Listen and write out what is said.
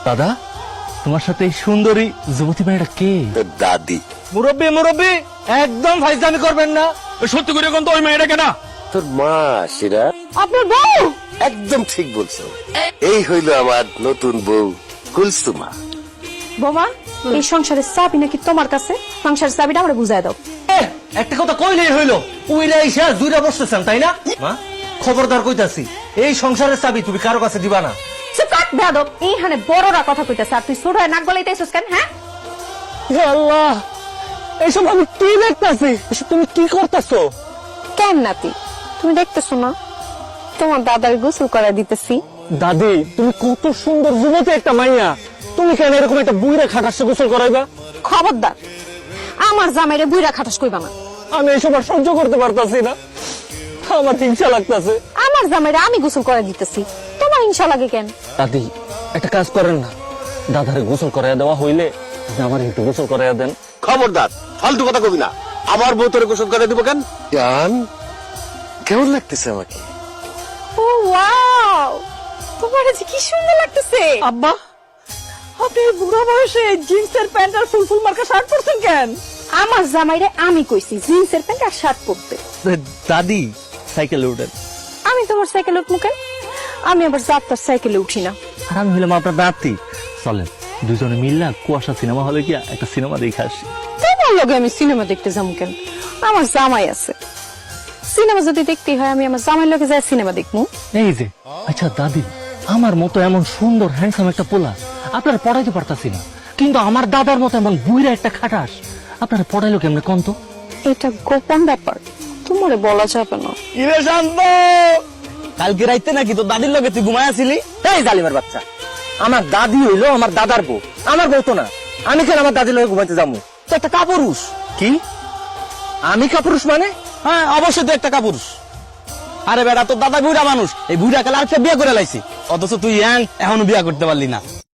দাদা, তোমার সাথে এই সুন্দরী যুবতী মেয়েটা কে? তোর দাদি। মুরব্বী মুরব্বী, একদম ফাইজলামি করবেন না। সত্যি করে এখন তো ওই মেয়েটা কেনা তোর মা সেরা। আপনার বউ? একদম ঠিক বলছো। এই হইল আমার নতুন বউ কুলসুমা। বোমা, এই সংসারের চাবি নাকি তোমার কাছে? সংসারের চাবিটা আমরা বুঝাই দাও। একটা কথা কইলেই হইলো, উইরা ইসা দুইটা বসতেছেন তাই না? মা, খবরদার কইতাছি, এই সংসারের চাবি তুমি কারো কাছে দিবা না। চুপ থাক বেয়াদব, এইখানে বড়রা কথা কইতাছে আর তুই ছোট হয়ে নাক গলাইতেছিস কেন? হ্যাঁ, আল্লাহ, এইসব আমি কি দেখতাছি? এসব তুমি কি করতেছো? কেন নাতি তুমি দেখতেছো না তোমার দাদার গোসল করা দিতেছি? দাদি, তুমি কত সুন্দর যুবতী একটা মাইয়া, তুমি কেন এরকম একটা বুইরা খাটাসে গোসল করাইবা? খবরদার, আমার জামাইরে বুইরা খাটাস কইবা না। আমি এসব আর সহ্য করতে পারতাছি না, আমার হিংসা লাগতাছে। আমার জামাইরে আমি গোসল করে দিতেছি, তোমার হিংসা লাগে কেন? দাদি, একটা কাজ করেন না, দাদারে গোসল করাইয়া দেওয়া হইলে আমার একটু গোসল করাইয়া দেন। খবরদার, ফালতু কথা কবি না। আমার বউ তোরে গোসল করে দিব কেন? জান, কেমন লাগতেছে আমাকে? ও ওয়াও, তোমার যে কি সুন্দর লাগতেছে। আব্বা, আপনি এই বুড়া বয়সে জিন্সের প্যান্ট আর ফুল ফুল মার্কা শার্ট পরছেন কেন? আমার জামাইরে আমি কইছি জিন্সের প্যান্ট আর শার্ট পরতে। দাদি, সাইকেলে উঠেন। আমি তোমার সাইকেলে উঠবো কেন? আমি আবার যাত্রার সাইকেলে উঠি না। আর আমি হইলাম আপনার নাতি। চলেন দুজনে মিললা কুয়াশা সিনেমা হলে গিয়া একটা সিনেমা দেখে আসি। তোমার লগে আমি সিনেমা দেখতে যাবো কেন? আমার জামাই আছে, সিনেমা যদি দেখতে হয় আমি আমার জামাই লগে যাই সিনেমা দেখবো। এই যে, আচ্ছা দাদি, আমার মতো এমন সুন্দর হ্যান্ডসাম একটা পোলা আপনার পড়াইতে পারতাছি না, কিন্তু আমার দাদার মতো এমন বুইরা একটা খাটাস আপনার পড়াইলো কেমনে কোন তো? এটা গোপন ব্যাপার, তোমারে বলা যাবে না। ইরে শান্ত, কালকে রাইতে নাকি তো দাদির লগে তুই ঘুমায় আসিলি? এই জালিমের বাচ্চা, আমার দাদি হইলো আমার দাদার বউ, আমার বউ তো না। আমি কেন আমার দাদির লগে ঘুমাইতে যাবো? তো একটা কাপুরুষ। কি? আমি কাপুরুষ মানে? হ্যাঁ, অবশ্যই তো একটা কাপুরুষ। আরে বেটা, তোর দাদা বুড়া মানুষ, এই বুড়া কালে আরেকটা বিয়ে করে লাইছি, অথচ তুই এখনো বিয়ে করতে পারলি না।